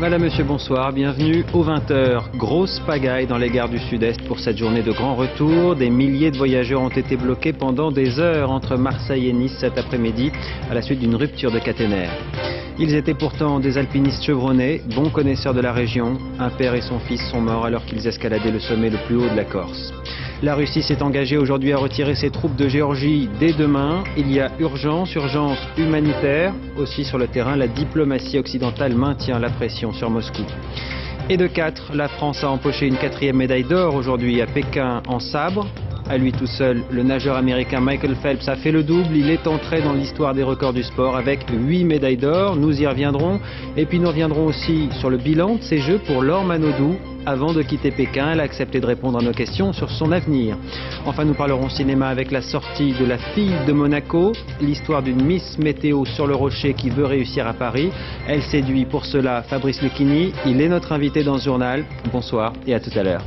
Madame, Monsieur, bonsoir, bienvenue aux 20h. Grosse pagaille dans les gares du Sud-Est pour cette journée de grand retour. Des milliers de voyageurs ont été bloqués pendant des heures entre Marseille et Nice cet après-midi à la suite d'une rupture de caténaire. Ils étaient pourtant des alpinistes chevronnés, bons connaisseurs de la région. Un père et son fils sont morts alors qu'ils escaladaient le sommet le plus haut de la Corse. La Russie s'est engagée aujourd'hui à retirer ses troupes de Géorgie dès demain. Il y a urgence humanitaire. Aussi sur le terrain, la diplomatie occidentale maintient la pression sur Moscou. Et de 4, la France a empoché une 4e médaille d'or aujourd'hui à Pékin en sabre. À lui tout seul, le nageur américain Michael Phelps a fait le double. Il est entré dans l'histoire des records du sport avec 8 médailles d'or. Nous y reviendrons. Et puis nous reviendrons aussi sur le bilan de ces Jeux pour Laure Manodou. Avant de quitter Pékin, elle a accepté de répondre à nos questions sur son avenir. Enfin, nous parlerons cinéma avec la sortie de La Fille de Monaco, l'histoire d'une Miss Météo sur le rocher qui veut réussir à Paris. Elle séduit pour cela Fabrice Lucchini. Il est notre invité dans ce journal. Bonsoir et à tout à l'heure.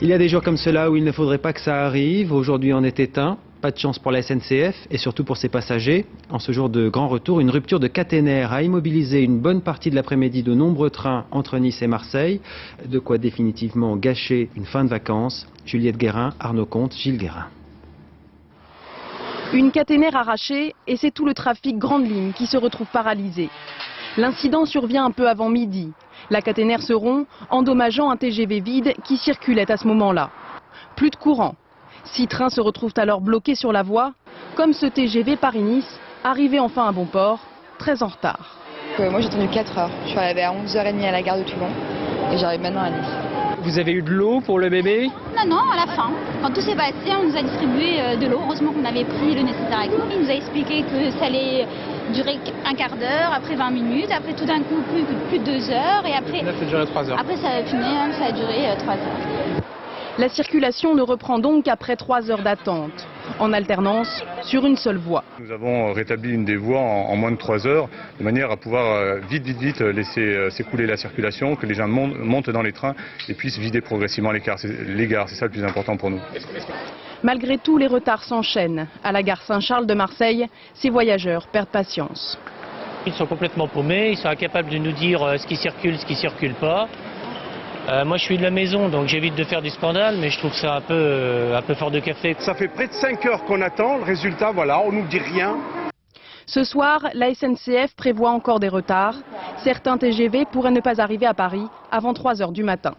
Il y a des jours comme cela où il ne faudrait pas que ça arrive. Aujourd'hui en était un. Pas de chance pour la SNCF et surtout pour ses passagers. En ce jour de grand retour, une rupture de caténaire a immobilisé une bonne partie de l'après-midi de nombreux trains entre Nice et Marseille. De quoi définitivement gâcher une fin de vacances. Juliette Guérin, Arnaud Comte, Gilles Guérin. Une caténaire arrachée et c'est tout le trafic grande ligne qui se retrouve paralysé. L'incident survient un peu avant midi. La caténaire se rompt, endommageant un TGV vide qui circulait à ce moment-là. Plus de courant. 6 trains se retrouvent alors bloqués sur la voie, comme ce TGV Paris-Nice, arrivé enfin à bon port, très en retard. Moi j'ai attendu 4 heures. Je suis arrivée à 11h30 à la gare de Toulon et j'arrive maintenant à Nice. Vous avez eu de l'eau pour le bébé? Non, à la fin. Quand tout s'est passé, on nous a distribué de l'eau. Heureusement qu'on avait pris le nécessaire avec nous. Il nous a expliqué que ça allait durer un quart d'heure, après 20 minutes, après tout d'un coup plus de 2 heures et après... Ça a duré 3 heures. Après ça a duré 3 heures. La circulation ne reprend donc qu'après 3 heures d'attente, en alternance sur une seule voie. Nous avons rétabli une des voies en moins de 3 heures, de manière à pouvoir vite laisser s'écouler la circulation, que les gens montent dans les trains et puissent vider progressivement les gares. C'est ça le plus important pour nous. Malgré tout, les retards s'enchaînent. À la gare Saint-Charles de Marseille, ces voyageurs perdent patience. Ils sont complètement paumés, ils sont incapables de nous dire ce qui circule pas. Moi je suis de la maison donc j'évite de faire du scandale, mais je trouve ça un peu fort de café. Ça fait près de 5 heures qu'on attend, le résultat voilà, on nous dit rien. Ce soir, la SNCF prévoit encore des retards. Certains TGV pourraient ne pas arriver à Paris avant 3 heures du matin.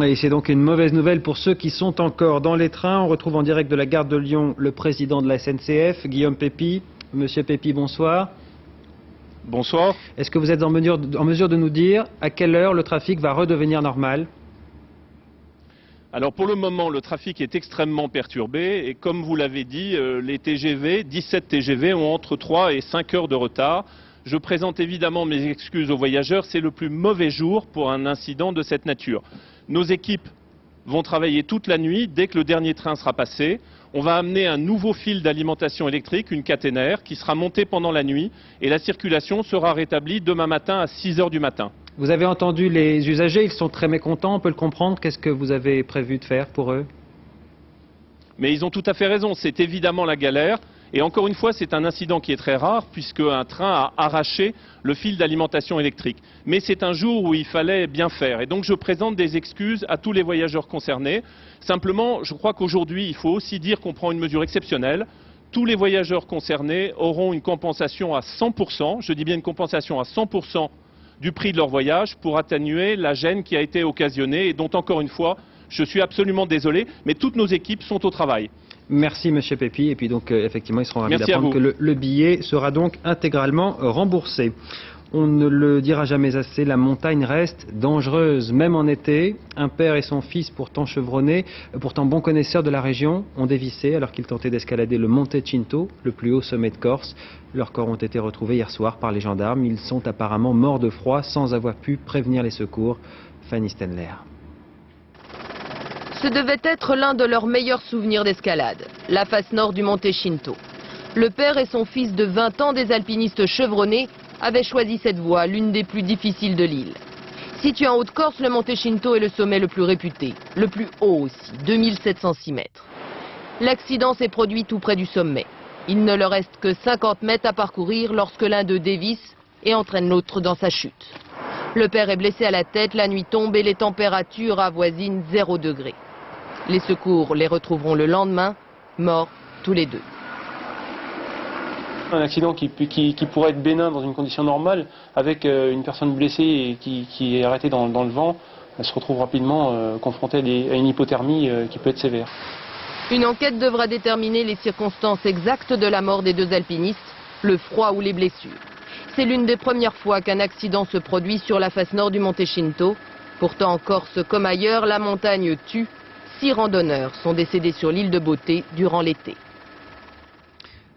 Et c'est donc une mauvaise nouvelle pour ceux qui sont encore dans les trains. On retrouve en direct de la gare de Lyon le président de la SNCF, Guillaume Pépi. Monsieur Pépi, bonsoir. Bonsoir. Est-ce que vous êtes en mesure de nous dire à quelle heure le trafic va redevenir normal? Alors pour le moment, le trafic est extrêmement perturbé et comme vous l'avez dit, les TGV, 17 TGV ont entre 3 et 5 heures de retard. Je présente évidemment mes excuses aux voyageurs, c'est le plus mauvais jour pour un incident de cette nature. Nos équipes vont travailler toute la nuit dès que le dernier train sera passé. On va amener un nouveau fil d'alimentation électrique, une caténaire, qui sera montée pendant la nuit et la circulation sera rétablie demain matin à 6 heures du matin. Vous avez entendu les usagers, ils sont très mécontents, on peut le comprendre. Qu'est-ce que vous avez prévu de faire pour eux? Mais ils ont tout à fait raison, c'est évidemment la galère. Et encore une fois, c'est un incident qui est très rare puisque un train a arraché le fil d'alimentation électrique. Mais c'est un jour où il fallait bien faire. Et donc je présente des excuses à tous les voyageurs concernés. Simplement, je crois qu'aujourd'hui, il faut aussi dire qu'on prend une mesure exceptionnelle. Tous les voyageurs concernés auront une compensation à 100%, je dis bien une compensation à 100% du prix de leur voyage pour atténuer la gêne qui a été occasionnée et dont, encore une fois, je suis absolument désolé, mais toutes nos équipes sont au travail. Merci Monsieur Pépi, et puis donc effectivement ils seront ravis d'apprendre que le billet sera donc intégralement remboursé. On ne le dira jamais assez, la montagne reste dangereuse, même en été. Un père et son fils, pourtant chevronnés, pourtant bons connaisseurs de la région, ont dévissé alors qu'ils tentaient d'escalader le Monte Cinto, le plus haut sommet de Corse. Leurs corps ont été retrouvés hier soir par les gendarmes. Ils sont apparemment morts de froid sans avoir pu prévenir les secours. Fanny Stenler. Ce devait être l'un de leurs meilleurs souvenirs d'escalade, la face nord du Monte Cinto. Le père et son fils de 20 ans, des alpinistes chevronnés, avaient choisi cette voie, l'une des plus difficiles de l'île. Situé en Haute-Corse, le Monte Cinto est le sommet le plus réputé, le plus haut aussi, 2706 mètres. L'accident s'est produit tout près du sommet. Il ne leur reste que 50 mètres à parcourir lorsque l'un d'eux dévisse et entraîne l'autre dans sa chute. Le père est blessé à la tête, la nuit tombe et les températures avoisinent 0 degré. Les secours les retrouveront le lendemain, morts tous les deux. Un accident qui pourrait être bénin dans une condition normale, avec une personne blessée et qui est arrêtée dans le vent, elle se retrouve rapidement confrontée à une hypothermie qui peut être sévère. Une enquête devra déterminer les circonstances exactes de la mort des deux alpinistes, le froid ou les blessures. C'est l'une des premières fois qu'un accident se produit sur la face nord du Monte Shinto. Pourtant en Corse comme ailleurs, la montagne tue. 6 randonneurs sont décédés sur l'île de Beauté durant l'été.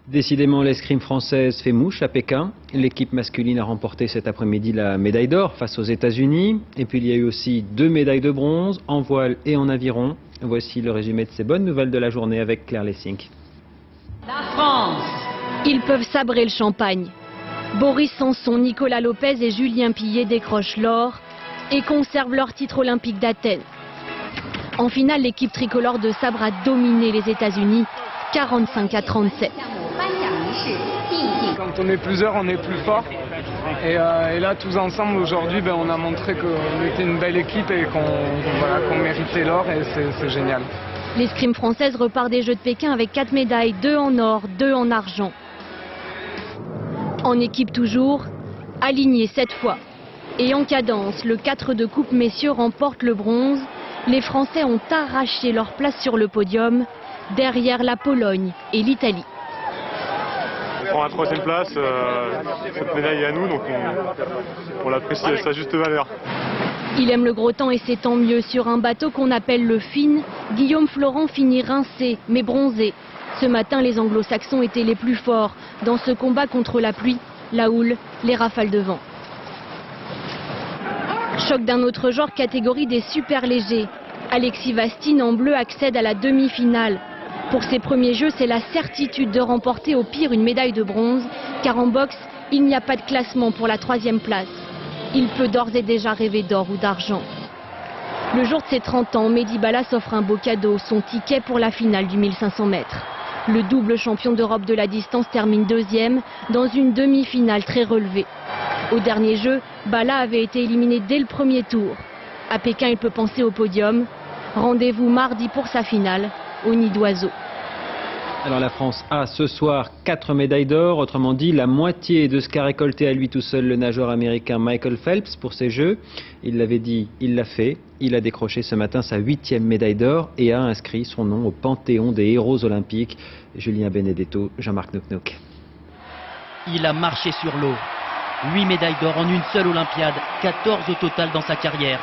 Décidément, l'escrime française fait mouche à Pékin. L'équipe masculine a remporté cet après-midi la médaille d'or face aux États-Unis. Et puis il y a eu aussi 2 médailles de bronze en voile et en aviron. Voici le résumé de ces bonnes nouvelles de la journée avec Claire Lessing. La France. Ils peuvent sabrer le champagne. Boris Sanson, Nicolas Lopez et Julien Pillet décrochent l'or et conservent leur titre olympique d'Athènes. En finale, l'équipe tricolore de sabre a dominé les États-Unis 45-37. Quand on est plusieurs, on est plus fort. Et là, tous ensemble, aujourd'hui, on a montré qu'on était une belle équipe et qu'on méritait l'or et c'est génial. L'escrime française repart des Jeux de Pékin avec 4 médailles, 2 en or, 2 en argent. En équipe toujours, aligné cette fois. Et en cadence, le 4 de coupe messieurs remporte le bronze. Les Français ont arraché leur place sur le podium, derrière la Pologne et l'Italie. On prend la 3e place, cette médaille est à nous, donc on l'apprécie à sa juste valeur. Il aime le gros temps et c'est tant mieux. Sur un bateau qu'on appelle le Finn, Guillaume Florent finit rincé, mais bronzé. Ce matin, les anglo-saxons étaient les plus forts dans ce combat contre la pluie, la houle, les rafales de vent. Choc d'un autre genre, catégorie des super légers. Alexis Vastine en bleu accède à la demi-finale. Pour ses premiers jeux, c'est la certitude de remporter au pire une médaille de bronze, car en boxe, il n'y a pas de classement pour la 3e place. Il peut d'ores et déjà rêver d'or ou d'argent. Le jour de ses 30 ans, Mehdi Balla s'offre un beau cadeau, son ticket pour la finale du 1500 mètres. Le double champion d'Europe de la distance termine 2e dans une demi-finale très relevée. Au dernier jeu, Balla avait été éliminé dès le premier tour. À Pékin, il peut penser au podium. Rendez-vous mardi pour sa finale au Nid d'Oiseau. Alors la France a ce soir 4 médailles d'or, autrement dit la moitié de ce qu'a récolté à lui tout seul le nageur américain Michael Phelps pour ces Jeux. Il l'avait dit, il l'a fait. Il a décroché ce matin sa 8e médaille d'or et a inscrit son nom au panthéon des héros olympiques. Julien Benedetto, Jean-Marc Nouknouk. Il a marché sur l'eau. 8 médailles d'or en une seule Olympiade, 14 au total dans sa carrière.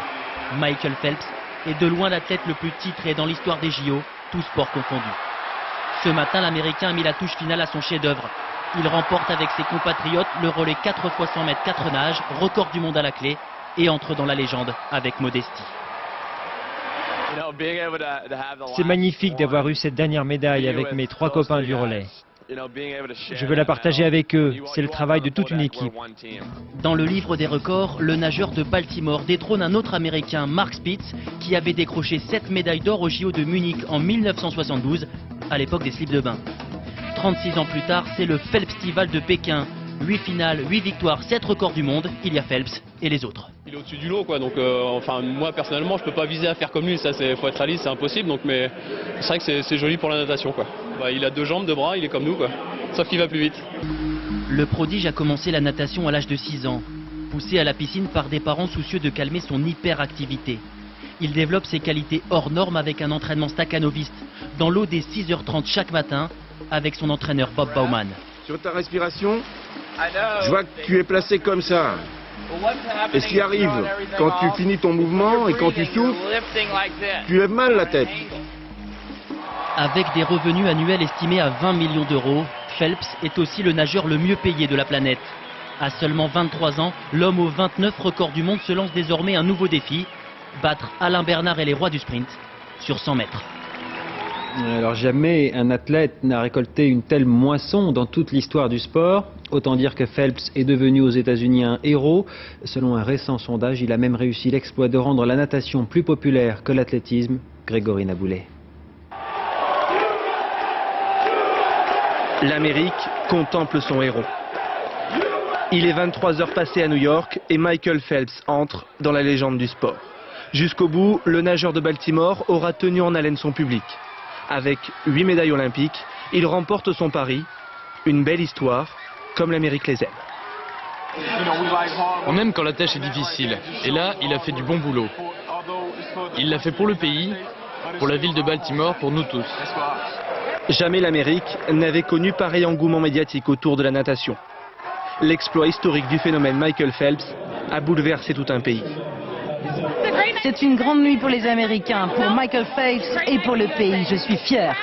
Michael Phelps est de loin l'athlète le plus titré dans l'histoire des JO, tous sports confondus. Ce matin, l'Américain a mis la touche finale à son chef-d'œuvre. Il remporte avec ses compatriotes le relais 4 x 100 mètres 4 nages, record du monde à la clé, et entre dans la légende avec modestie. C'est magnifique d'avoir eu cette dernière médaille avec mes 3 copains du relais. Je veux la partager avec eux, c'est le travail de toute une équipe. Dans le livre des records, le nageur de Baltimore détrône un autre Américain, Mark Spitz, qui avait décroché 7 médailles d'or au JO de Munich en 1972, à l'époque des slips de bain. 36 ans plus tard, c'est le Phelpstival de Pékin. 8 finales, 8 victoires, 7 records du monde, il y a Phelps et les autres. Il est au-dessus du lot, quoi. Donc, moi personnellement, je peux pas viser à faire comme lui. Ça, faut être réaliste, c'est impossible. Donc, mais c'est vrai que c'est joli pour la natation, quoi. Il a 2 jambes, 2 bras, il est comme nous, quoi. Sauf qu'il va plus vite. Le prodige a commencé la natation à l'âge de 6 ans, poussé à la piscine par des parents soucieux de calmer son hyperactivité. Il développe ses qualités hors normes avec un entraînement stakhanoviste, dans l'eau dès 6h30 chaque matin, avec son entraîneur Bob Baumann. Sur ta respiration, je vois que tu es placé comme ça. Et ce qui arrive, quand tu finis ton mouvement et quand tu souffles, tu lèves mal la tête. Avec des revenus annuels estimés à 20 millions d'euros, Phelps est aussi le nageur le mieux payé de la planète. À seulement 23 ans, l'homme aux 29 records du monde se lance désormais un nouveau défi, battre Alain Bernard et les rois du sprint sur 100 mètres. Alors jamais un athlète n'a récolté une telle moisson dans toute l'histoire du sport. Autant dire que Phelps est devenu aux États-Unis un héros. Selon un récent sondage, il a même réussi l'exploit de rendre la natation plus populaire que l'athlétisme. Grégory Naboulet. L'Amérique contemple son héros. Il est 23 heures passées à New York et Michael Phelps entre dans la légende du sport. Jusqu'au bout, le nageur de Baltimore aura tenu en haleine son public. Avec 8 médailles olympiques, il remporte son pari. Une belle histoire, comme l'Amérique les aime. On aime quand la tâche est difficile. Et là, il a fait du bon boulot. Il l'a fait pour le pays, pour la ville de Baltimore, pour nous tous. Jamais l'Amérique n'avait connu pareil engouement médiatique autour de la natation. L'exploit historique du phénomène Michael Phelps a bouleversé tout un pays. C'est une grande nuit pour les Américains, pour Michael Phelps et pour le pays. Je suis fier.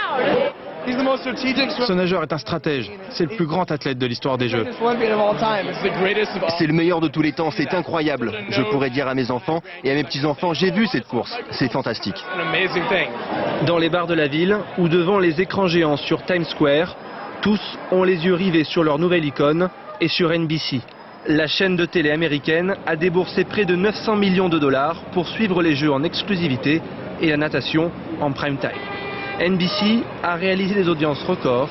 Ce nageur est un stratège. C'est le plus grand athlète de l'histoire des Jeux. C'est le meilleur de tous les temps. C'est incroyable. Je pourrais dire à mes enfants et à mes petits-enfants, j'ai vu cette course. C'est fantastique. Dans les bars de la ville ou devant les écrans géants sur Times Square, tous ont les yeux rivés sur leur nouvelle icône et sur NBC. La chaîne de télé américaine a déboursé près de 900 millions de dollars pour suivre les Jeux en exclusivité et la natation en prime time. NBC a réalisé des audiences records.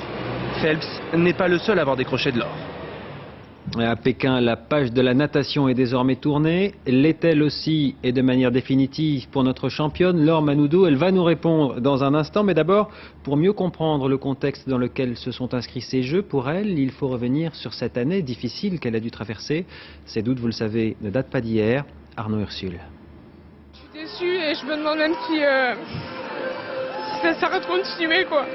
Phelps n'est pas le seul à avoir décroché de l'or. À Pékin, la page de la natation est désormais tournée. L'est-elle aussi et de manière définitive pour notre championne Laure Manodou? Elle va nous répondre dans un instant. Mais d'abord, pour mieux comprendre le contexte dans lequel se sont inscrits ces Jeux, pour elle, il faut revenir sur cette année difficile qu'elle a dû traverser. Ces doutes, vous le savez, ne datent pas d'hier. Arnaud Ursule. Je suis déçue et je me demande même si ça s'arrête de continuer, quoi.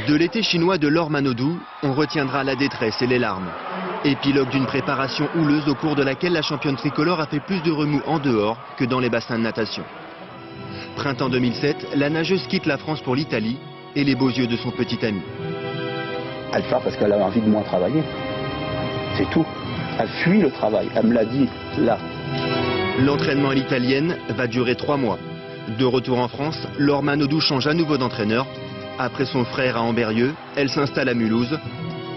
De l'été chinois de Laure Manodou, on retiendra la détresse et les larmes. Épilogue d'une préparation houleuse au cours de laquelle la championne tricolore a fait plus de remous en dehors que dans les bassins de natation. Printemps 2007, la nageuse quitte la France pour l'Italie et les beaux yeux de son petit ami. Elle part parce qu'elle a envie de moins travailler. C'est tout. Elle fuit le travail. Elle me l'a dit là. L'entraînement à l'italienne va durer 3 mois. De retour en France, Laure Manodou change à nouveau d'entraîneur. Après son frère à Ambérieux, elle s'installe à Mulhouse.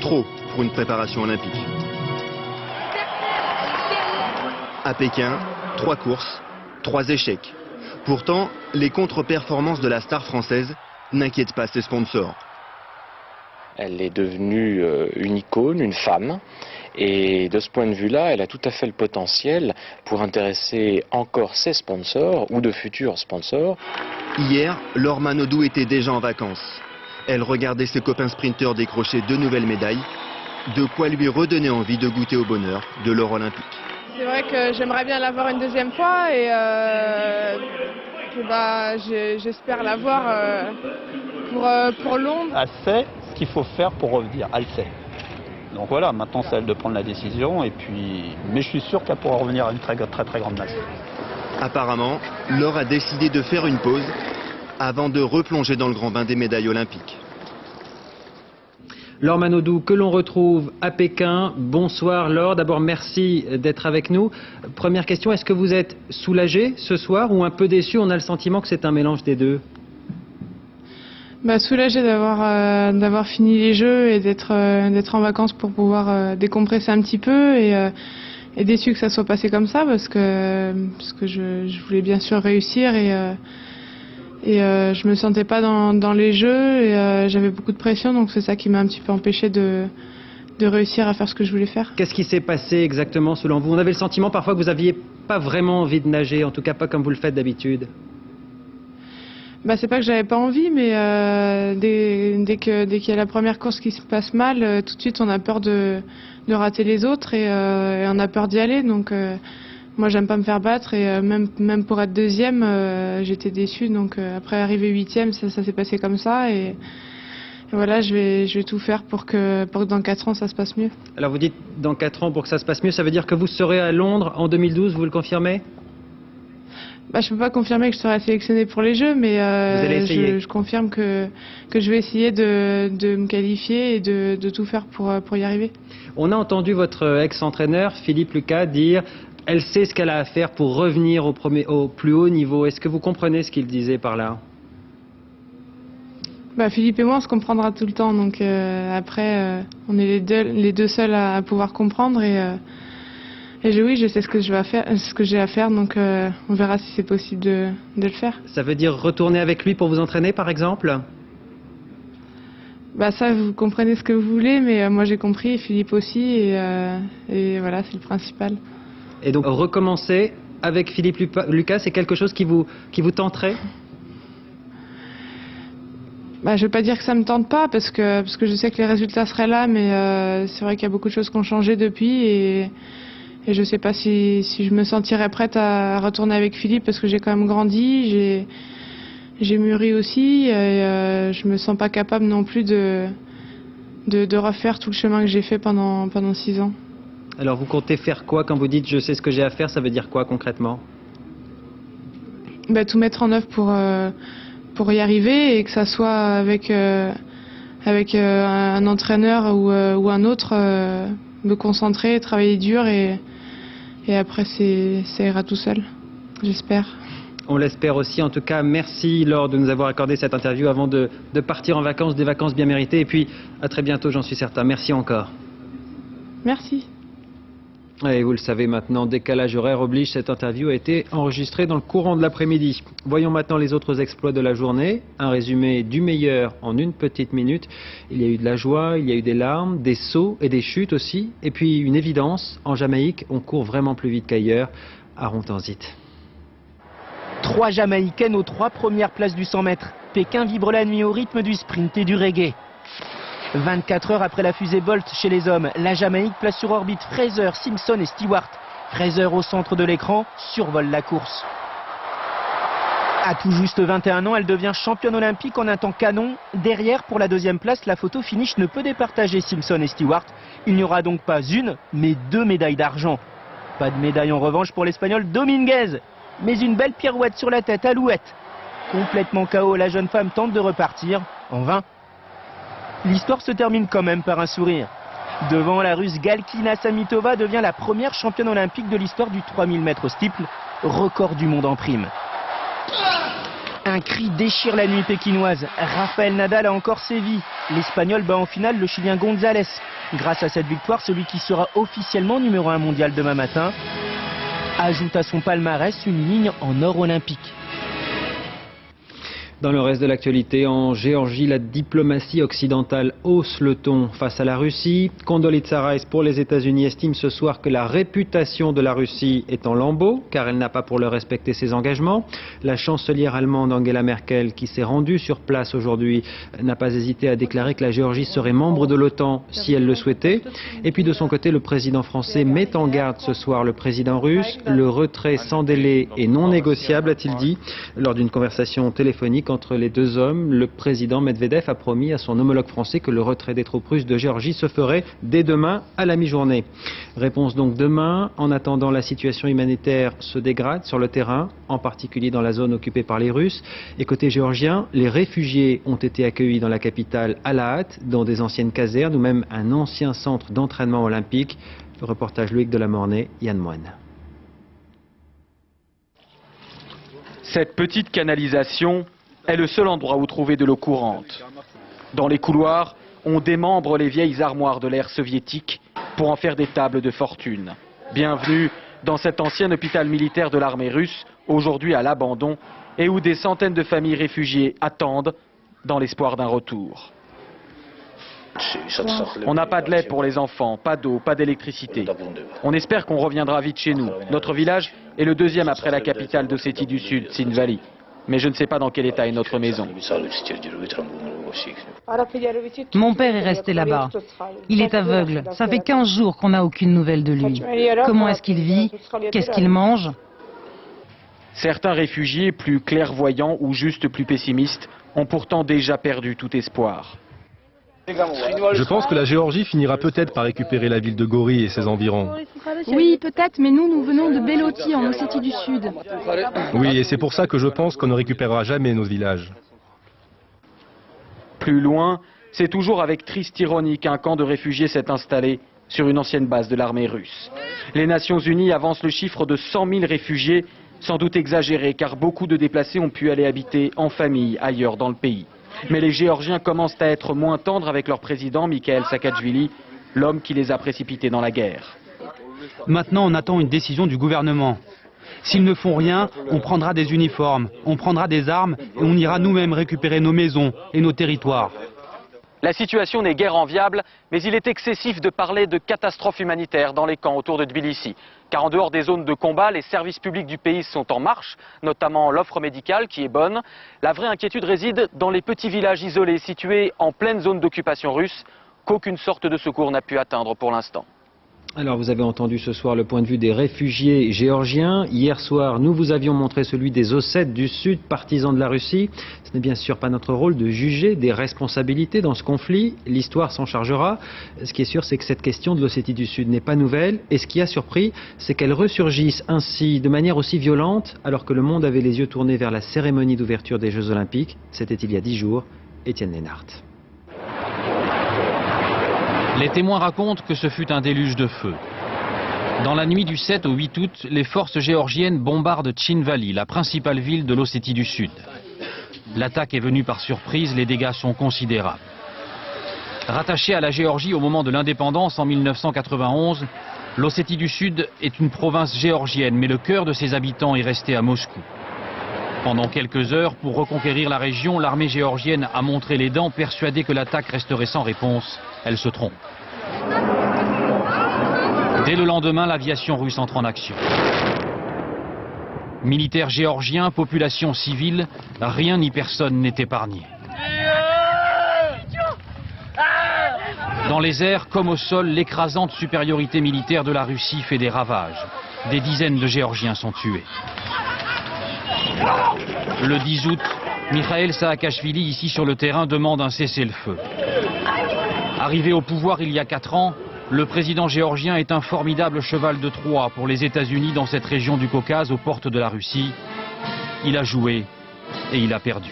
Trop pour une préparation olympique. À Pékin, 3 courses, 3 échecs. Pourtant, les contre-performances de la star française n'inquiètent pas ses sponsors. Elle est devenue une icône, une femme. Et de ce point de vue-là, elle a tout à fait le potentiel pour intéresser encore ses sponsors ou de futurs sponsors. Hier, Laure Manodou était déjà en vacances. Elle regardait ses copains sprinteurs décrocher 2 nouvelles médailles. De quoi lui redonner envie de goûter au bonheur de l'or olympique. C'est vrai que j'aimerais bien l'avoir une deuxième fois et j'espère l'avoir pour Londres. Elle sait ce qu'il faut faire pour revenir, elle sait. Donc voilà, maintenant c'est à elle de prendre la décision, mais je suis sûr qu'elle pourra revenir à une très grande masse. Apparemment, Laure a décidé de faire une pause avant de replonger dans le grand bain des médailles olympiques. Laure Manodou, que l'on retrouve à Pékin. Bonsoir Laure, d'abord merci d'être avec nous. Première question, est-ce que vous êtes soulagée ce soir ou un peu déçue? On a le sentiment que c'est un mélange des deux. Soulagée d'avoir fini les Jeux et d'être en vacances pour pouvoir décompresser un petit peu et déçue que ça soit passé comme ça parce que je voulais bien sûr réussir et je me sentais pas dans les Jeux et j'avais beaucoup de pression, donc c'est ça qui m'a un petit peu empêché de réussir à faire ce que je voulais faire. Qu'est-ce qui s'est passé exactement selon vous? On avait le sentiment parfois que vous aviez pas vraiment envie de nager, en tout cas pas comme vous le faites d'habitude. C'est pas que j'avais pas envie, mais dès qu'il y a la première course qui se passe mal, tout de suite on a peur de rater les autres et on a peur d'y aller. Donc moi j'aime pas me faire battre et même pour être deuxième, j'étais déçue. Donc après arriver 8e, ça s'est passé comme ça et voilà, je vais tout faire pour que dans 4 ans ça se passe mieux. Alors vous dites dans 4 ans pour que ça se passe mieux, ça veut dire que vous serez à Londres en 2012, vous le confirmez? Je peux pas confirmer que je serai sélectionnée pour les Jeux, mais je confirme que je vais essayer de me qualifier et de tout faire pour y arriver. On a entendu votre ex-entraîneur Philippe Lucas dire elle sait ce qu'elle a à faire pour revenir au plus haut niveau. Est-ce que vous comprenez ce qu'il disait par là? Philippe et moi on se comprendra tout le temps, donc après on est les deux seuls à pouvoir comprendre et oui, je sais ce que j'ai à faire, donc on verra si c'est possible de le faire. Ça veut dire retourner avec lui pour vous entraîner, par exemple? Bah ça, vous comprenez ce que vous voulez, mais moi j'ai compris, Philippe aussi, et voilà, c'est le principal. Et donc recommencer avec Philippe Lucas, c'est quelque chose qui vous tenterait? Bah, je ne vais pas dire que ça me tente pas, parce que je sais que les résultats seraient là, mais c'est vrai qu'il y a beaucoup de choses qui ont changé depuis, et je ne sais pas si je me sentirais prête à retourner avec Philippe, parce que j'ai quand même grandi, j'ai mûri aussi, et je me sens pas capable non plus de refaire tout le chemin que j'ai fait pendant 6 ans. Alors vous comptez faire quoi quand vous dites je sais ce que j'ai à faire, ça veut dire quoi concrètement? Bah, tout mettre en œuvre pour y arriver, et que ça soit avec un entraîneur ou un autre, me concentrer, travailler dur, et après ça ira tout seul, j'espère. On l'espère aussi. En tout cas, merci Laure de nous avoir accordé cette interview avant de partir en vacances, des vacances bien méritées. Et puis, à très bientôt, j'en suis certain. Merci encore. Merci. Et vous le savez maintenant, décalage horaire oblige, cette interview a été enregistrée dans le courant de l'après-midi. Voyons maintenant les autres exploits de la journée. Un résumé du meilleur en une petite minute. Il y a eu de la joie, il y a eu des larmes, des sauts et des chutes aussi. Et puis une évidence, en Jamaïque, on court vraiment plus vite qu'ailleurs. Aaron-Tanzit. 3 Jamaïcaines aux 3 premières places du 100 mètres. Pékin vibre la nuit au rythme du sprint et du reggae. 24 heures après la fusée Bolt chez les hommes, la Jamaïque place sur orbite Fraser, Simpson et Stewart. Fraser au centre de l'écran survole la course. À tout juste 21 ans, elle devient championne olympique en un temps canon. Derrière, pour la 2e place, la photo finish ne peut départager Simpson et Stewart. Il n'y aura donc pas une, mais 2 médailles d'argent. Pas de médaille en revanche pour l'Espagnol Dominguez. Mais une belle pirouette sur la tête, Alouette. Complètement KO, la jeune femme tente de repartir, en vain. L'histoire se termine quand même par un sourire. Devant, la Russe Galkina Samitova devient la première championne olympique de l'histoire du 3000 mètres steeple, record du monde en prime. Un cri déchire la nuit pékinoise. Rafael Nadal a encore sévi. L'Espagnol bat en finale le Chilien González. Grâce à cette victoire, celui qui sera officiellement numéro 1 mondial demain matin ajoute à son palmarès une ligne en or olympique. Dans le reste de l'actualité, en Géorgie, la diplomatie occidentale hausse le ton face à la Russie. Condoleezza Rice pour les États-Unis estime ce soir que la réputation de la Russie est en lambeaux, car elle n'a pas pour l'heure respecté ses engagements. La chancelière allemande Angela Merkel, qui s'est rendue sur place aujourd'hui, n'a pas hésité à déclarer que la Géorgie serait membre de l'OTAN si elle le souhaitait. Et puis de son côté, le président français met en garde ce soir le président russe. Le retrait sans délai est non négociable, a-t-il dit, lors d'une conversation téléphonique entre les deux hommes. Le président Medvedev a promis à son homologue français que le retrait des troupes russes de Géorgie se ferait dès demain à la mi-journée. Réponse donc demain. En attendant, la situation humanitaire se dégrade sur le terrain, en particulier dans la zone occupée par les Russes. Et côté géorgien, les réfugiés ont été accueillis dans la capitale Alahat, dans des anciennes casernes ou même un ancien centre d'entraînement olympique. Le reportage Loïc Delamornay, Yann Moine. Cette petite canalisation est le seul endroit où trouver de l'eau courante. Dans les couloirs, on démembre les vieilles armoires de l'ère soviétique pour en faire des tables de fortune. Bienvenue dans cet ancien hôpital militaire de l'armée russe, aujourd'hui à l'abandon, et où des centaines de familles réfugiées attendent dans l'espoir d'un retour. On n'a pas de lait pour les enfants, pas d'eau, pas d'électricité. On espère qu'on reviendra vite chez nous. Notre village est le 2e après la capitale d'Ossétie du Sud, Tsinvali. Mais je ne sais pas dans quel état est notre maison. Mon père est resté là-bas. Il est aveugle. Ça fait 15 jours qu'on n'a aucune nouvelle de lui. Comment est-ce qu'il vit? Qu'est-ce qu'il mange? Certains réfugiés, plus clairvoyants ou juste plus pessimistes, ont pourtant déjà perdu tout espoir. Je pense que la Géorgie finira peut-être par récupérer la ville de Gori et ses environs. Oui, peut-être, mais nous venons de Beloti, en Ossétie du Sud. Oui, et c'est pour ça que je pense qu'on ne récupérera jamais nos villages. Plus loin, c'est toujours avec triste ironie qu'un camp de réfugiés s'est installé sur une ancienne base de l'armée russe. Les Nations Unies avancent le chiffre de 100 000 réfugiés, sans doute exagéré, car beaucoup de déplacés ont pu aller habiter en famille ailleurs dans le pays. Mais les Géorgiens commencent à être moins tendres avec leur président, Mikhail Saakashvili, l'homme qui les a précipités dans la guerre. Maintenant, on attend une décision du gouvernement. S'ils ne font rien, on prendra des uniformes, on prendra des armes et on ira nous-mêmes récupérer nos maisons et nos territoires. La situation n'est guère enviable, mais il est excessif de parler de catastrophe humanitaire dans les camps autour de Tbilissi. Car en dehors des zones de combat, les services publics du pays sont en marche, notamment l'offre médicale qui est bonne. La vraie inquiétude réside dans les petits villages isolés situés en pleine zone d'occupation russe, qu'aucune sorte de secours n'a pu atteindre pour l'instant. Alors vous avez entendu ce soir le point de vue des réfugiés géorgiens. Hier soir, nous vous avions montré celui des Ossètes du Sud, partisans de la Russie. Ce n'est bien sûr pas notre rôle de juger des responsabilités dans ce conflit. L'histoire s'en chargera. Ce qui est sûr, c'est que cette question de l'Ossétie du Sud n'est pas nouvelle. Et ce qui a surpris, c'est qu'elle ressurgisse ainsi de manière aussi violente, alors que le monde avait les yeux tournés vers la cérémonie d'ouverture des Jeux Olympiques. C'était il y a 10 jours. Étienne Lénart. Les témoins racontent que ce fut un déluge de feu. Dans la nuit du 7 au 8 août, les forces géorgiennes bombardent Tchinvali, la principale ville de l'Ossétie du Sud. L'attaque est venue par surprise, les dégâts sont considérables. Rattachée à la Géorgie au moment de l'indépendance en 1991, l'Ossétie du Sud est une province géorgienne, mais le cœur de ses habitants est resté à Moscou. Pendant quelques heures, pour reconquérir la région, l'armée géorgienne a montré les dents, persuadée que l'attaque resterait sans réponse. Elle se trompe. Dès le lendemain, l'aviation russe entre en action. Militaires géorgiens, population civile, rien ni personne n'est épargné. Dans les airs comme au sol, l'écrasante supériorité militaire de la Russie fait des ravages. Des dizaines de Géorgiens sont tués. Le 10 août, Mikhail Saakashvili, ici sur le terrain, demande un cessez-le-feu. Arrivé au pouvoir il y a 4 ans, le président géorgien est un formidable cheval de Troie pour les États-Unis dans cette région du Caucase aux portes de la Russie. Il a joué et il a perdu.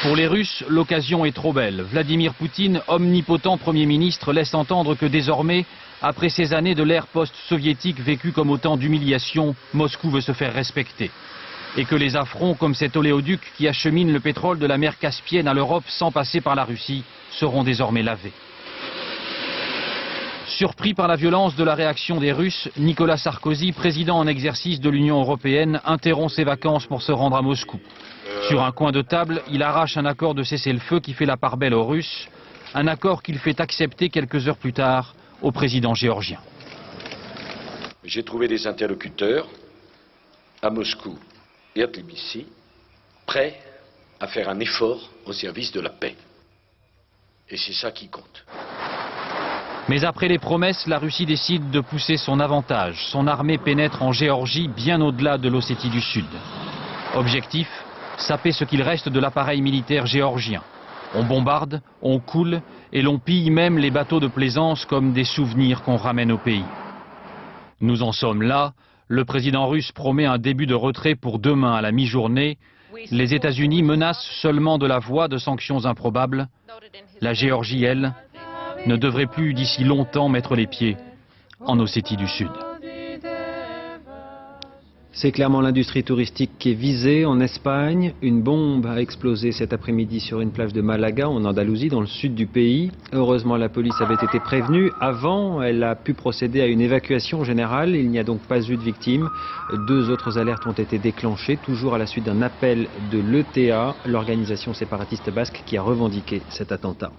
Pour les Russes, l'occasion est trop belle. Vladimir Poutine, omnipotent Premier ministre, laisse entendre que désormais, après ces années de l'ère post-soviétique vécue comme autant d'humiliation, Moscou veut se faire respecter. Et que les affronts comme cet oléoduc qui achemine le pétrole de la mer Caspienne à l'Europe sans passer par la Russie seront désormais lavés. Surpris par la violence de la réaction des Russes, Nicolas Sarkozy, président en exercice de l'Union européenne, interrompt ses vacances pour se rendre à Moscou. Sur un coin de table, il arrache un accord de cessez-le-feu qui fait la part belle aux Russes, un accord qu'il fait accepter quelques heures plus tard au président géorgien. J'ai trouvé des interlocuteurs à Moscou et à Tbilissi prêts à faire un effort au service de la paix. Et c'est ça qui compte. Mais après les promesses, la Russie décide de pousser son avantage. Son armée pénètre en Géorgie, bien au-delà de l'Ossétie du Sud. Objectif, saper ce qu'il reste de l'appareil militaire géorgien. On bombarde, on coule et l'on pille même les bateaux de plaisance comme des souvenirs qu'on ramène au pays. Nous en sommes là. Le président russe promet un début de retrait pour demain à la mi-journée. Les États-Unis menacent seulement de la voie de sanctions improbables. La Géorgie, elle, ne devrait plus d'ici longtemps mettre les pieds en Ossétie du Sud. C'est clairement l'industrie touristique qui est visée en Espagne. Une bombe a explosé cet après-midi sur une plage de Malaga, en Andalousie, dans le sud du pays. Heureusement, la police avait été prévenue. Avant, elle a pu procéder à une évacuation générale. Il n'y a donc pas eu de victimes. 2 autres alertes ont été déclenchées, toujours à la suite d'un appel de l'ETA, l'organisation séparatiste basque qui a revendiqué cet attentat.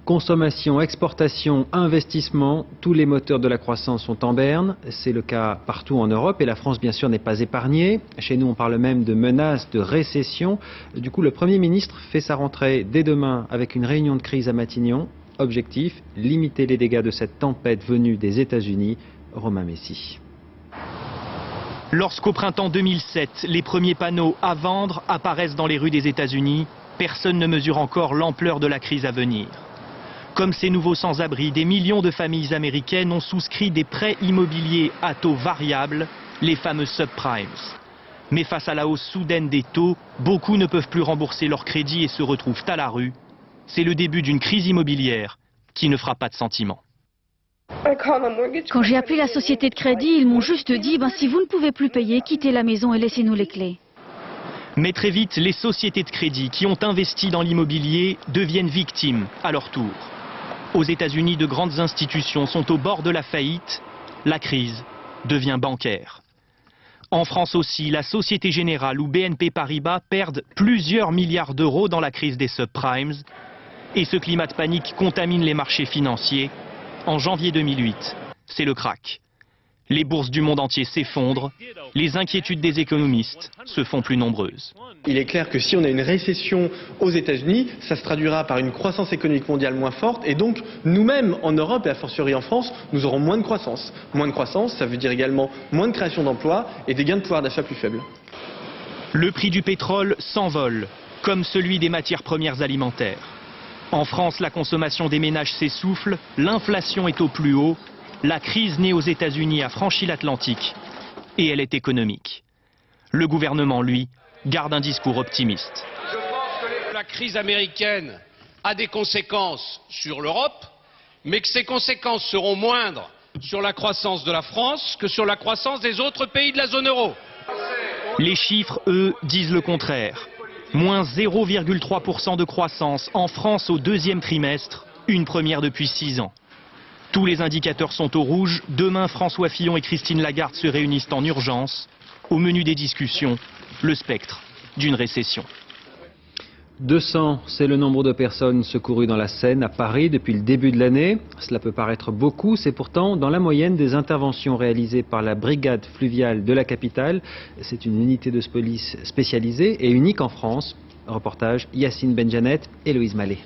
Consommation, exportation, investissement, tous les moteurs de la croissance sont en berne. C'est le cas partout en Europe et la France bien sûr n'est pas épargnée. Chez nous on parle même de menaces de récession. Du coup le Premier ministre fait sa rentrée dès demain avec une réunion de crise à Matignon. Objectif, limiter les dégâts de cette tempête venue des États-Unis. Romain Messi. Lorsqu'au printemps 2007, les premiers panneaux à vendre apparaissent dans les rues des États-Unis, personne ne mesure encore l'ampleur de la crise à venir. Comme ces nouveaux sans-abri, des millions de familles américaines ont souscrit des prêts immobiliers à taux variables, les fameux subprimes. Mais face à la hausse soudaine des taux, beaucoup ne peuvent plus rembourser leur crédit et se retrouvent à la rue. C'est le début d'une crise immobilière qui ne fera pas de sentiment. Quand j'ai appelé la société de crédit, ils m'ont juste dit si vous ne pouvez plus payer, quittez la maison et laissez-nous les clés. Mais très vite, les sociétés de crédit qui ont investi dans l'immobilier deviennent victimes à leur tour. Aux États-Unis, de grandes institutions sont au bord de la faillite. La crise devient bancaire. En France aussi, la Société Générale ou BNP Paribas perdent plusieurs milliards d'euros dans la crise des subprimes. Et ce climat de panique contamine les marchés financiers. En janvier 2008, c'est le krach. Les bourses du monde entier s'effondrent, les inquiétudes des économistes se font plus nombreuses. Il est clair que si on a une récession aux États-Unis, ça se traduira par une croissance économique mondiale moins forte et donc nous-mêmes en Europe et a fortiori en France, nous aurons moins de croissance. Moins de croissance, ça veut dire également moins de création d'emplois et des gains de pouvoir d'achat plus faibles. Le prix du pétrole s'envole, comme celui des matières premières alimentaires. En France, la consommation des ménages s'essouffle, l'inflation est au plus haut. La crise née aux États-Unis a franchi l'Atlantique et elle est économique. Le gouvernement, lui, garde un discours optimiste. Je pense que la crise américaine a des conséquences sur l'Europe, mais que ces conséquences seront moindres sur la croissance de la France que sur la croissance des autres pays de la zone euro. Les chiffres, eux, disent le contraire. Moins 0,3% de croissance en France au deuxième trimestre, une première depuis 6 ans. Tous les indicateurs sont au rouge. Demain, François Fillon et Christine Lagarde se réunissent en urgence. Au menu des discussions, le spectre d'une récession. 200, c'est le nombre de personnes secourues dans la Seine à Paris depuis le début de l'année. Cela peut paraître beaucoup, c'est pourtant dans la moyenne des interventions réalisées par la brigade fluviale de la capitale. C'est une unité de police spécialisée et unique en France. Reportage Yacine Benjanet et Loïse Mallet.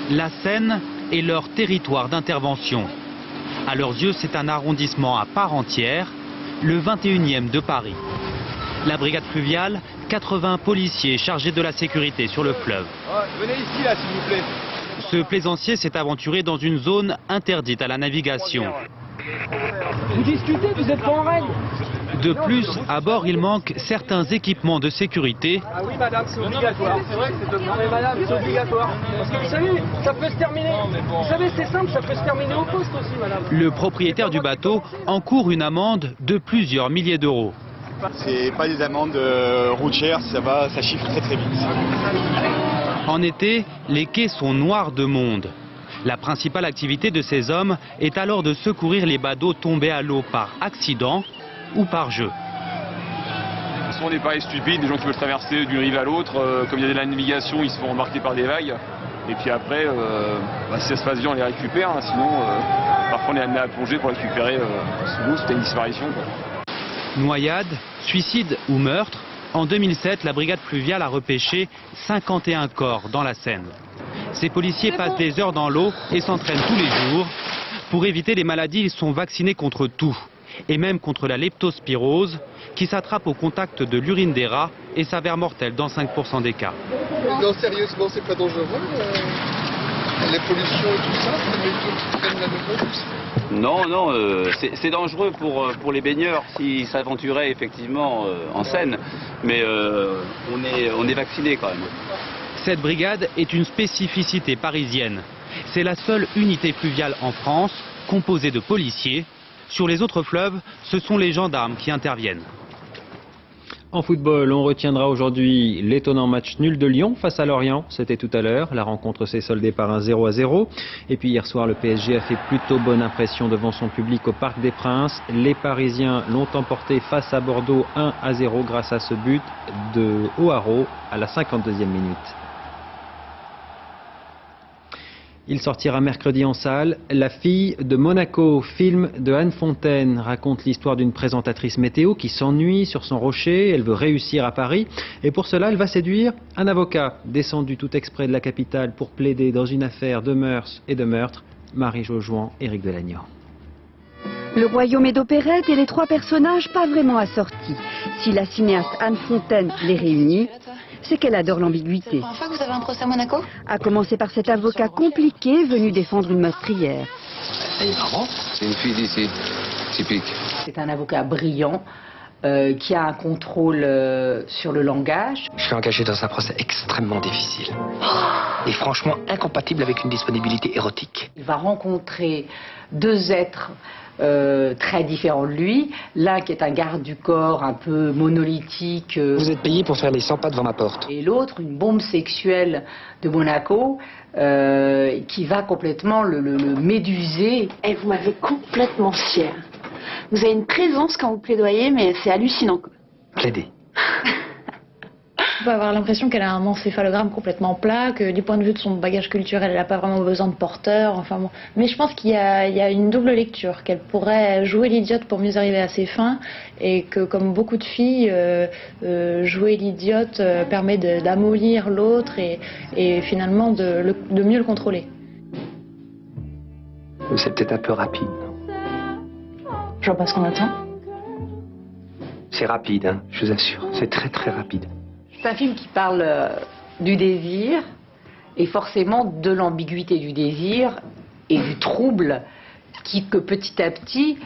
La Seine est leur territoire d'intervention. À leurs yeux, c'est un arrondissement à part entière, le 21e de Paris. La brigade fluviale, 80 policiers chargés de la sécurité sur le fleuve. Venez ici, là, s'il vous plaît. Ce plaisancier s'est aventuré dans une zone interdite à la navigation. Vous discutez, vous n'êtes pas en règle. De plus, à bord, il manque certains équipements de sécurité. Ah oui, madame, c'est obligatoire. C'est vrai que c'est obligatoire. Non, mais madame, c'est obligatoire. Parce que vous savez, ça peut se terminer. Vous savez, c'est simple, ça peut se terminer au poste aussi, madame. Le propriétaire du bateau encourt une amende de plusieurs milliers d'euros. C'est pas des amendes routières, ça chiffre très très vite. En été, les quais sont noirs de monde. La principale activité de ces hommes est alors de secourir les badauds tombés à l'eau par accident ou par jeu. Ce sont des paris stupides, des gens qui veulent traverser d'une rive à l'autre, comme il y a de la navigation, ils se font remarquer par des vagues. Et puis après, si ça se passe bien, on les récupère, hein, sinon parfois on est amené à plonger pour récupérer sous l'eau, c'était une disparition, quoi. Noyade, suicide ou meurtre, en 2007, la brigade fluviale a repêché 51 corps dans la Seine. Ces policiers passent des heures dans l'eau et s'entraînent tous les jours. Pour éviter les maladies, ils sont vaccinés contre tout, et même contre la leptospirose, qui s'attrape au contact de l'urine des rats et s'avère mortelle dans 5% des cas. Non, sérieusement, c'est pas dangereux les pollutions et tout ça, les métaux qui traînent là-dedans. Non, c'est dangereux pour les baigneurs s'ils s'aventuraient effectivement en Seine, mais on est vaccinés quand même. Cette brigade est une spécificité parisienne. C'est la seule unité fluviale en France composée de policiers. Sur les autres fleuves, ce sont les gendarmes qui interviennent. En football, on retiendra aujourd'hui l'étonnant match nul de Lyon face à Lorient. C'était tout à l'heure. La rencontre s'est soldée par un 0-0. Et puis hier soir, le PSG a fait plutôt bonne impression devant son public au Parc des Princes. Les Parisiens l'ont emporté face à Bordeaux 1-0 grâce à ce but de O'Haraud à la 52e minute. Il sortira mercredi en salle. La fille de Monaco, film de Anne Fontaine, raconte l'histoire d'une présentatrice météo qui s'ennuie sur son rocher. Elle veut réussir à Paris et pour cela, elle va séduire un avocat descendu tout exprès de la capitale pour plaider dans une affaire de mœurs et de meurtre. Marie Jaujoin, Éric Delagnan. Le royaume est d'opérette et les trois personnages pas vraiment assortis. Si la cinéaste Anne Fontaine les réunit, c'est qu'elle adore l'ambiguïté. C'est la première fois que vous avez un procès à Monaco ? À commencer par cet avocat compliqué venu défendre une meurtrière. C'est une fille d'ici, typique. C'est un avocat brillant qui a un contrôle sur le langage. Je suis engagé dans un procès extrêmement difficile. Et franchement incompatible avec une disponibilité érotique. Il va rencontrer deux êtres très différent de lui, l'un qui est un garde du corps un peu monolithique. Vous êtes payé pour faire les 100 pas devant ma porte. Et l'autre, une bombe sexuelle de Monaco, qui va complètement le méduser. Et vous m'avez complètement fière. Vous avez une présence quand vous plaidoyez, mais c'est hallucinant. Plaider. On peut avoir l'impression qu'elle a un encéphalogramme complètement plat, que du point de vue de son bagage culturel, elle n'a pas vraiment besoin de porteur. Enfin bon. Mais je pense qu'il y a une double lecture, qu'elle pourrait jouer l'idiote pour mieux arriver à ses fins, et que comme beaucoup de filles, jouer l'idiote permet d'amollir l'autre et finalement de mieux le contrôler. C'est peut-être un peu rapide. J'en passe combien de temps? C'est rapide, hein, je vous assure. C'est très très rapide. C'est un film qui parle du désir et forcément de l'ambiguïté du désir et du trouble que petit à petit,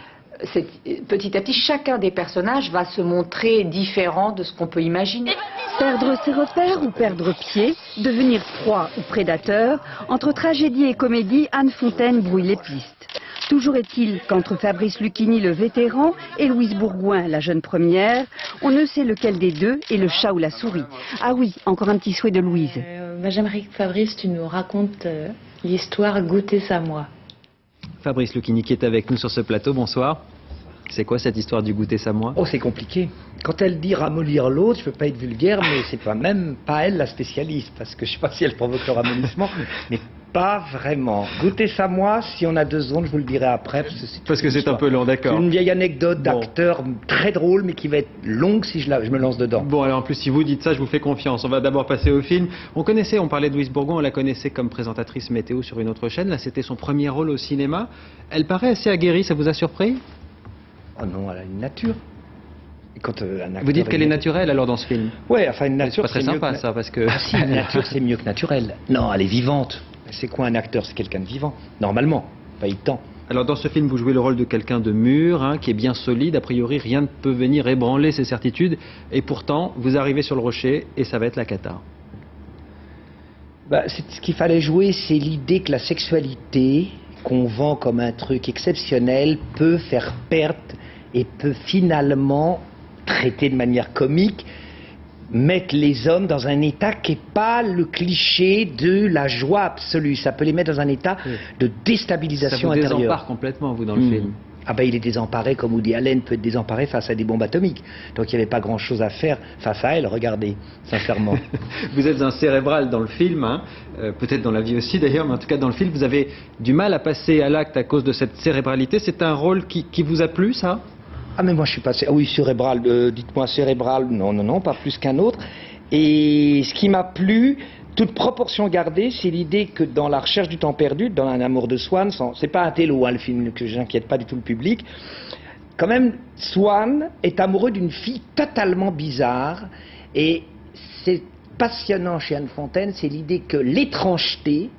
chacun des personnages va se montrer différent de ce qu'on peut imaginer. Perdre ses repères ou perdre pied, devenir proie ou prédateur, entre tragédie et comédie, Anne Fontaine brouille les pistes. Toujours est-il qu'entre Fabrice Lucchini, le vétéran, et Louise Bourgoin, la jeune première, on ne sait lequel des deux est le chat ou la souris. Ah oui, encore un petit souhait de Louise. J'aimerais que Fabrice, tu nous racontes l'histoire Goûter sa moi. Fabrice Lucchini qui est avec nous sur ce plateau, bonsoir. C'est quoi cette histoire du goûter sa moi? Oh, c'est compliqué. Quand elle dit ramollir l'autre, je peux pas être vulgaire, mais c'est même pas elle la spécialiste, parce que je sais pas si elle provoque le ramollissement, mais pas vraiment. Goûter sa moi, si on a 2 secondes, je vous le dirai après. Parce que c'est un peu long, d'accord. C'est une vieille anecdote d'acteur très drôle, mais qui va être longue si je me lance dedans. Bon, alors en plus, si vous dites ça, je vous fais confiance. On va d'abord passer au film. On parlait de Louise Bourgoin, on la connaissait comme présentatrice météo sur une autre chaîne. Là, c'était son premier rôle au cinéma. Elle paraît assez aguerrie, ça vous a surpris? Oh non, elle a une nature. Et quand, vous dites qu'elle est naturelle alors dans ce film? Ouais, enfin une nature. C'est pas très sympa ça, parce que. Ah si, une nature c'est mieux que naturel. Non, elle est vivante. C'est quoi un acteur? C'est quelqu'un de vivant, normalement, pas il tend. Alors dans ce film, vous jouez le rôle de quelqu'un de mûr, hein, qui est bien solide. A priori, rien ne peut venir ébranler ses certitudes. Et pourtant, vous arrivez sur le rocher et ça va être la cata. Ce qu'il fallait jouer, c'est l'idée que la sexualité, qu'on vend comme un truc exceptionnel, peut faire perdre et peut finalement, traiter de manière comique, mettre les hommes dans un état qui n'est pas le cliché de la joie absolue. Ça peut les mettre dans un état de déstabilisation intérieure. Ça vous désempare complètement, vous, dans le film. Ah ben il est désemparé comme Woody Allen peut être désemparé face à des bombes atomiques. Donc il n'y avait pas grand-chose à faire face à elle, regardez, sincèrement. Vous êtes un cérébral dans le film, hein, peut-être dans la vie aussi d'ailleurs, mais en tout cas dans le film, vous avez du mal à passer à l'acte à cause de cette cérébralité. C'est un rôle qui vous a plu, ça? Ah mais moi je suis passé, oui cérébral, dites-moi cérébral, non, pas plus qu'un autre. Et ce qui m'a plu, toute proportion gardée, c'est l'idée que dans La recherche du temps perdu, dans Un amour de Swann, c'est pas un télo, hein, le film, que j'inquiète pas du tout le public, quand même Swann est amoureux d'une fille totalement bizarre, et c'est passionnant chez Anne Fontaine, c'est l'idée que l'étrangeté,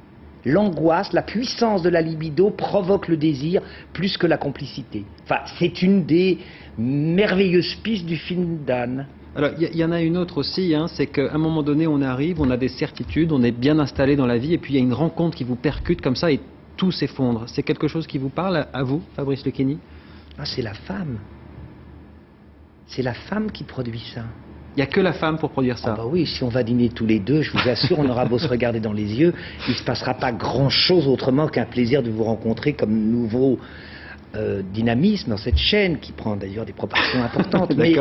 l'angoisse, la puissance de la libido provoque le désir plus que la complicité. Enfin, c'est une des merveilleuses pistes du film d'Anne. Alors, il y en a une autre aussi, hein, c'est qu'à un moment donné, on arrive, on a des certitudes, on est bien installé dans la vie, et puis il y a une rencontre qui vous percute comme ça, et tout s'effondre. C'est quelque chose qui vous parle, à vous, Fabrice Lucchini? Ah, c'est la femme. C'est la femme qui produit ça. Il n'y a que la femme pour produire ça. Ah bah oui, si on va dîner tous les deux, je vous assure, on aura beau se regarder dans les yeux, il ne se passera pas grand-chose autrement qu'un plaisir de vous rencontrer comme nouveau dynamisme dans cette chaîne, qui prend d'ailleurs des proportions importantes. Mais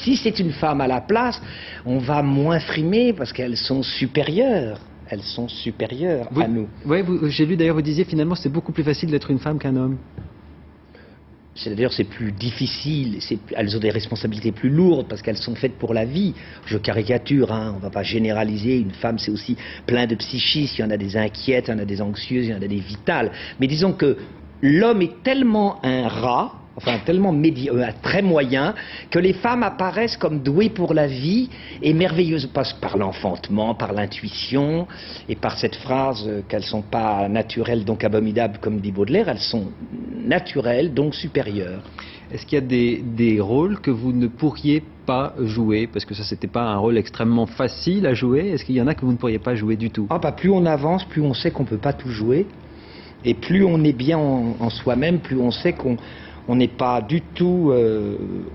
si c'est une femme à la place, on va moins frimer parce qu'elles sont supérieures. Elles sont supérieures à nous. Oui, j'ai lu d'ailleurs, vous disiez finalement c'est beaucoup plus facile d'être une femme qu'un homme. D'ailleurs, c'est plus difficile, elles ont des responsabilités plus lourdes parce qu'elles sont faites pour la vie. Je caricature, hein, on ne va pas généraliser. Une femme, c'est aussi plein de psychistes. Il y en a des inquiètes, il y en a des anxieuses, il y en a des vitales. Mais disons que l'homme est tellement un rat, enfin tellement très moyen, que les femmes apparaissent comme douées pour la vie et merveilleuses par l'enfantement, par l'intuition et par cette phrase qu'elles ne sont pas naturelles donc abominables comme dit Baudelaire, elles sont naturelles donc supérieures. Est-ce qu'il y a des rôles que vous ne pourriez pas jouer? Parce que ça, c'était pas un rôle extrêmement facile à jouer. Est-ce qu'il y en a que vous ne pourriez pas jouer du tout? Plus on avance, plus on sait qu'on ne peut pas tout jouer. Et plus on est bien en soi-même, plus on sait qu'on n'est pas du tout,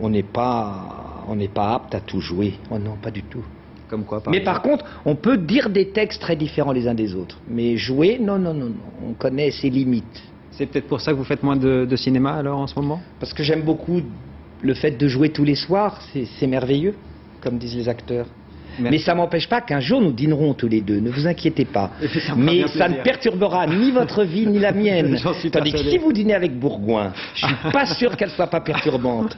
on n'est pas apte à tout jouer. Oh non, pas du tout. Comme quoi, par contre, on peut dire des textes très différents les uns des autres. Mais jouer, non. On connaît ses limites. C'est peut-être pour ça que vous faites moins de cinéma alors en ce moment? Parce que j'aime beaucoup le fait de jouer tous les soirs, c'est merveilleux, comme disent les acteurs. Mais ça m'empêche pas qu'un jour nous dînerons tous les deux, ne vous inquiétez pas. Mais ça ne perturbera ni votre vie ni la mienne. Tandis que si vous dînez avec Bourgoin, je suis pas sûr qu'elle soit pas perturbante.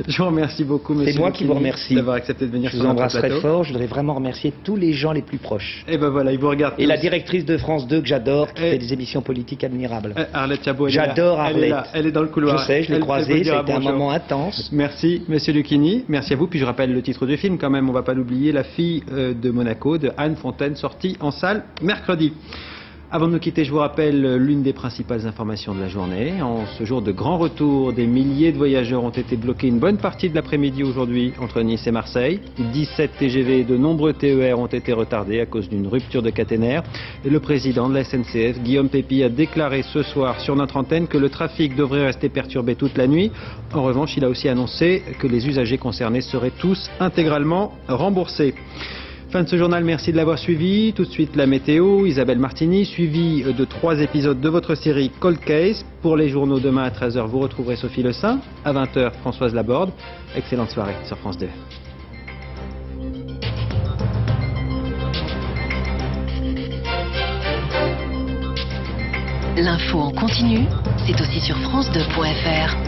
Je vous remercie beaucoup, monsieur. C'est moi qui vous remercie d'avoir accepté de venir. Je vous embrasse très fort. Je voudrais vraiment remercier tous les gens les plus proches. Et ben voilà, ils vous regardent. Et la directrice de France 2 que j'adore, qui fait des émissions politiques admirables. Arlette Chabot. J'adore Arlette. Elle est dans le couloir. Je sais, je l'ai croisée. C'était un moment intense. Merci, monsieur Lucchini. Merci à vous. Puis je rappelle le titre du film quand même. On va pas l'oublier, La fille de Monaco de Anne Fontaine, sortie en salle mercredi. Avant de nous quitter, je vous rappelle l'une des principales informations de la journée. En ce jour de grand retour, des milliers de voyageurs ont été bloqués une bonne partie de l'après-midi aujourd'hui entre Nice et Marseille. 17 TGV et de nombreux TER ont été retardés à cause d'une rupture de caténaire. Et le président de la SNCF, Guillaume Pepy, a déclaré ce soir sur notre antenne que le trafic devrait rester perturbé toute la nuit. En revanche, il a aussi annoncé que les usagers concernés seraient tous intégralement remboursés. Fin de ce journal, merci de l'avoir suivi. Tout de suite la météo, Isabelle Martini, suivi de 3 épisodes de votre série Cold Case. Pour les journaux demain à 13h, vous retrouverez Sophie Le Saint. À 20h, Françoise Laborde. Excellente soirée sur France 2. L'info en continu, c'est aussi sur France2.fr.